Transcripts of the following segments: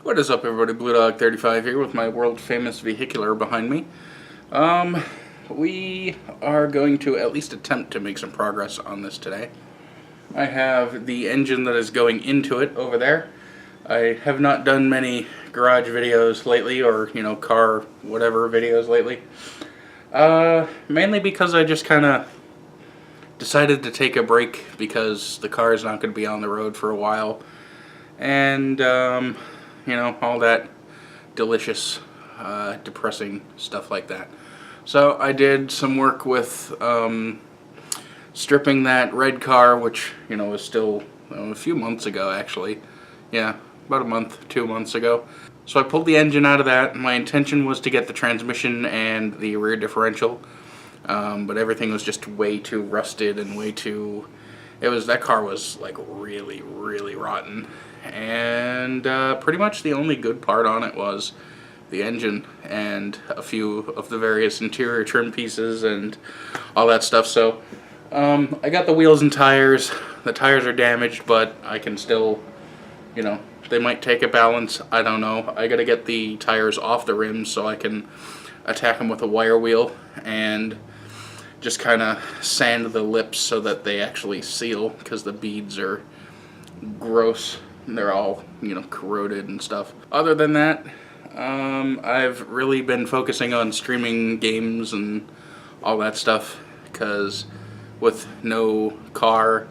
What is up, everybody? BlueDog35 here with my world-famous vehicular behind me. We are going to at least attempt to make some progress on this today. I have the engine that is going into it over there. I have not done many garage videos lately, or, car whatever videos lately. Mainly because I just kind of decided to take a break because the car is not going to be on the road for a while. And, all that delicious, depressing stuff like that. So I did some work with stripping that red car, which, was still a few months ago, actually. Yeah, about a month, 2 months ago. So I pulled the engine out of that. My intention was to get the transmission and the rear differential, but everything was just way too rusted and way too... that car was like really, really rotten. And pretty much the only good part on it was the engine and a few of the various interior trim pieces and all that stuff. So I got the wheels and tires. The tires are damaged, but I can still, they might take a balance. I don't know. I gotta get the tires off the rims so I can attack them with a wire wheel and just kind of sand the lips so that they actually seal, because the beads are gross. They're all, corroded and stuff. Other than that, I've really been focusing on streaming games and all that stuff, because with no car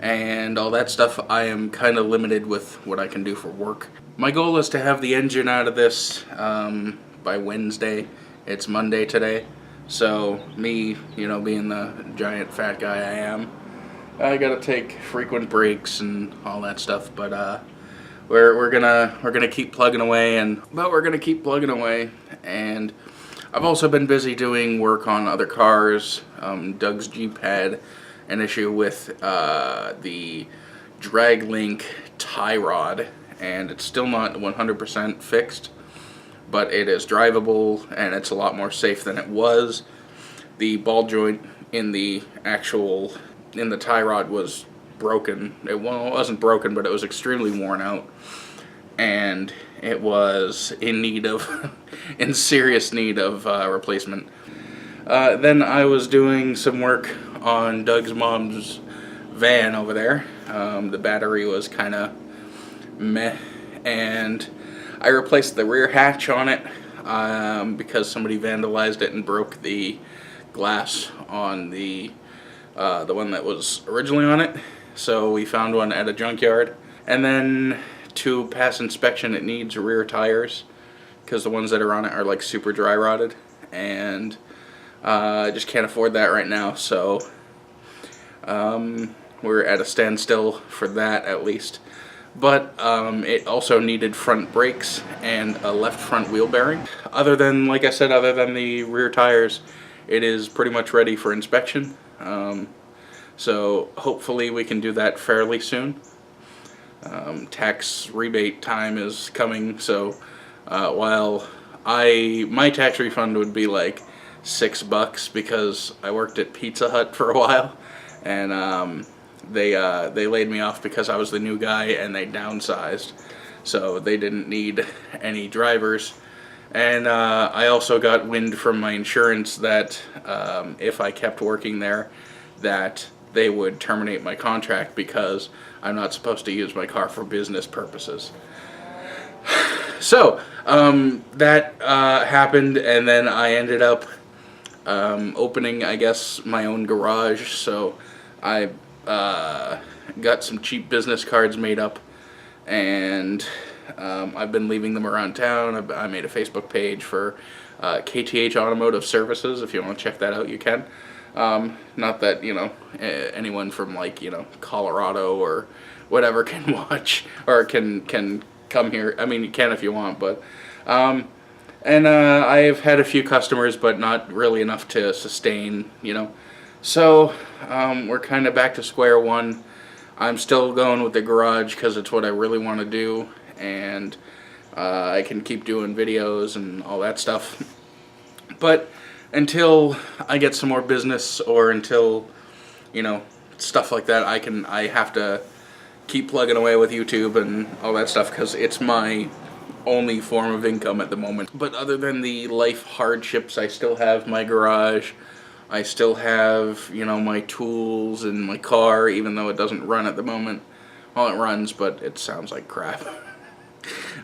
and all that stuff, I am kind of limited with what I can do for work. My goal is to have the engine out of this by Wednesday. It's Monday today. So me, being the giant fat guy I am, I gotta take frequent breaks and all that stuff, but we're gonna keep plugging away, and I've also been busy doing work on other cars. Doug's Jeep had an issue with the drag link tie rod, and it's still not 100% fixed, but it is drivable and it's a lot more safe than it was. The ball joint in the tie rod was broken. It wasn't broken, but it was extremely worn out, and it was in serious need of replacement. Then I was doing some work on Doug's mom's van over there. The battery was kind of meh, and I replaced the rear hatch on it because somebody vandalized it and broke the glass on the one that was originally on it. So we found one at a junkyard. And then to pass inspection, it needs rear tires, because the ones that are on it are like super dry rotted, and I just can't afford that right now. So we're at a standstill for that, at least. But it also needed front brakes and a left front wheel bearing. Other than the rear tires, it is pretty much ready for inspection. So hopefully we can do that fairly soon. Tax rebate time is coming, so while my tax refund would be like $6, because I worked at Pizza Hut for a while, and they laid me off because I was the new guy and they downsized, so they didn't need any drivers. And I also got wind from my insurance that if I kept working there, that they would terminate my contract because I'm not supposed to use my car for business purposes. So that happened, and then I ended up opening, I guess, my own garage. So I got some cheap business cards made up, and I've been leaving them around town. I made a Facebook page for KTH Automotive Services. If you want to check that out, you can. Not that, anyone from Colorado or whatever can watch or can come here. I mean, you can if you want, but I've had a few customers, but not really enough to sustain, So we're kind of back to square one. I'm still going with the garage because it's what I really want to do, and I can keep doing videos and all that stuff. But until I get some more business, or until, stuff like that, I have to keep plugging away with YouTube and all that stuff, because it's my only form of income at the moment. But other than the life hardships, I still have my garage. I still have, you know, my tools and my car, even though it doesn't run at the moment. Well, it runs, but it sounds like crap.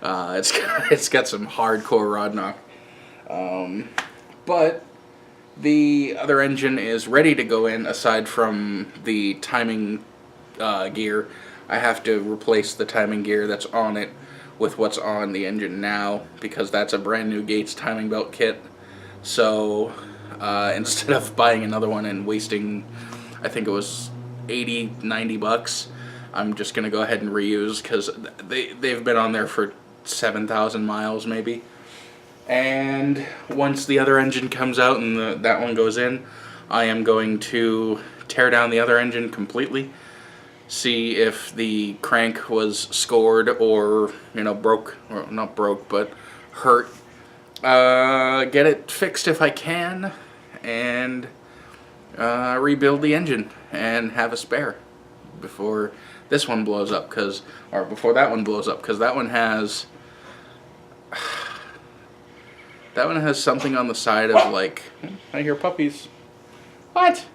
It's got some hardcore rod knock. But the other engine is ready to go in. Aside from the timing gear, I have to replace the timing gear that's on it with what's on the engine now, because that's a brand new Gates timing belt kit. So instead of buying another one and wasting, I think it was 80, 90 bucks, I'm just going to go ahead and reuse, because they've been on there for 7,000 miles maybe. And once the other engine comes out and that one goes in, I am going to tear down the other engine completely, see if the crank was scored or, you know, broke, or not broke, but hurt. Get it fixed if I can, and rebuild the engine and have a spare before this one blows up, or before that one blows up, because that one has something on the side of, like, I hear puppies. What?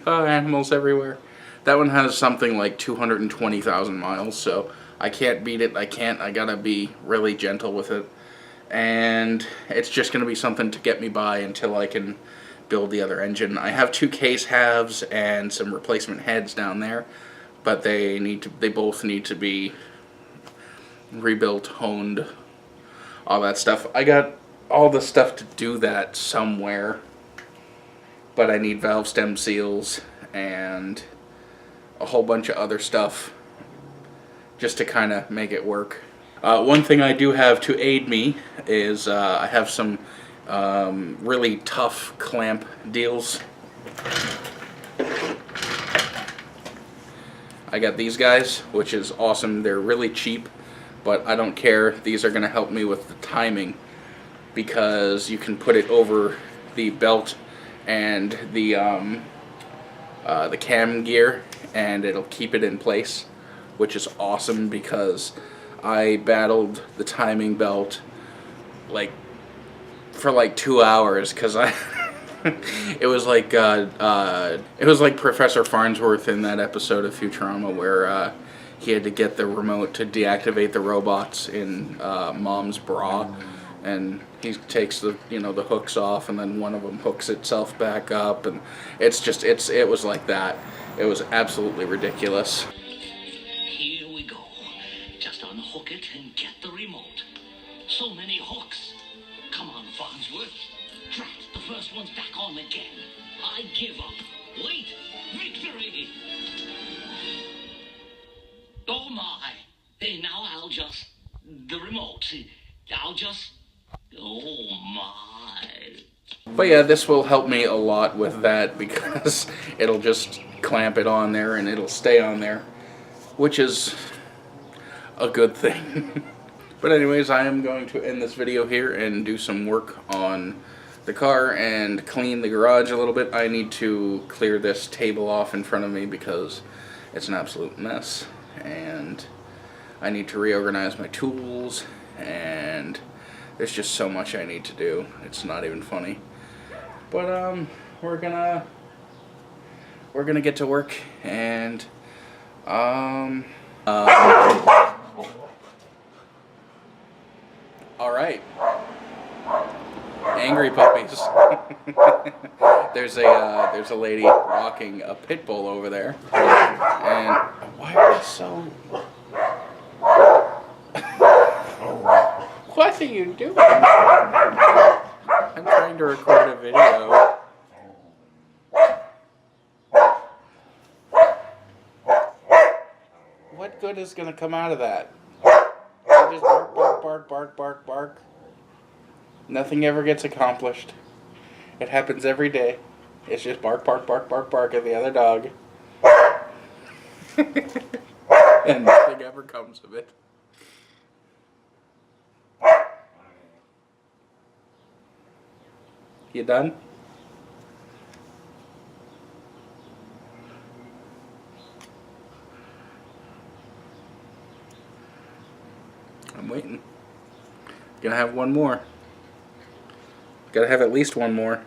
Oh, animals everywhere. That one has something like 220,000 miles, so I can't beat it. I gotta be really gentle with it. And it's just gonna be something to get me by until I can build the other engine. I have 2 case halves and some replacement heads down there, but they both need to be rebuilt, honed, all that stuff. I got all the stuff to do that somewhere, but I need valve stem seals and a whole bunch of other stuff just to kind of make it work. One thing I do have to aid me is I have some really tough clamp deals. I got these guys, which is awesome. They're really cheap, but I don't care. These are going to help me with the timing, because you can put it over the belt and the cam gear, and it'll keep it in place, which is awesome, because I battled the timing belt for like 2 hours, because it was like Professor Farnsworth in that episode of Futurama where he had to get the remote to deactivate the robots in Mom's bra, and he takes the hooks off, and then one of them hooks itself back up, and it was like that. It was absolutely ridiculous. Here we go. Just unhook it and get the remote. So many hooks. Come on, Farnsworth. Drat, the first one's back on again. I give up. Wait, victory! Oh my. Hey, now the remote. Oh my. But yeah, this will help me a lot with that, because it'll just clamp it on there and it'll stay on there, which is a good thing. But anyways, I am going to end this video here and do some work on the car and clean the garage a little bit. I need to clear this table off in front of me because it's an absolute mess, and I need to reorganize my tools, and there's just so much I need to do. It's not even funny. But we're gonna get to work, and all right. Angry puppies. There's a lady walking a pit bull over there, and why are they so? What are you doing? I'm trying to record a video. What good is gonna come out of that? I just bark, bark, bark, bark, bark, bark. Nothing ever gets accomplished. It happens every day. It's just bark, bark, bark, bark, bark at the other dog. And nothing ever comes of it. You done? I'm waiting. Gonna have one more. Gotta have at least one more.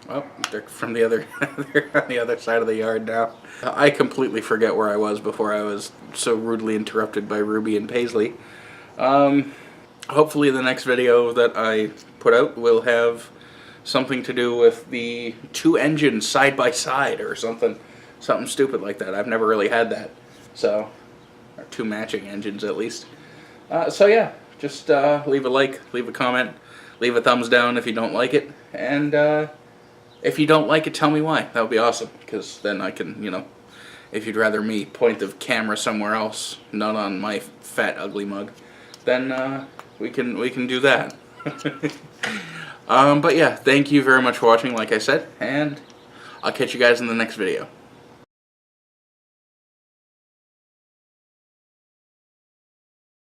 Oh, they're from the other, they're on the other side of the yard now. I completely forget where I was before I was so rudely interrupted by Ruby and Paisley. Hopefully the next video that I put out will have something to do with the 2 engines side by side or something stupid like that. I've never really had that. So, or 2 matching engines at least. So yeah, just leave a like, leave a comment, leave a thumbs down if you don't like it, and if you don't like it, tell me why. That would be awesome, because then I can, you know, if you'd rather me point the camera somewhere else, not on my fat ugly mug, then we can do that. But yeah, thank you very much for watching, like I said, and I'll catch you guys in the next video.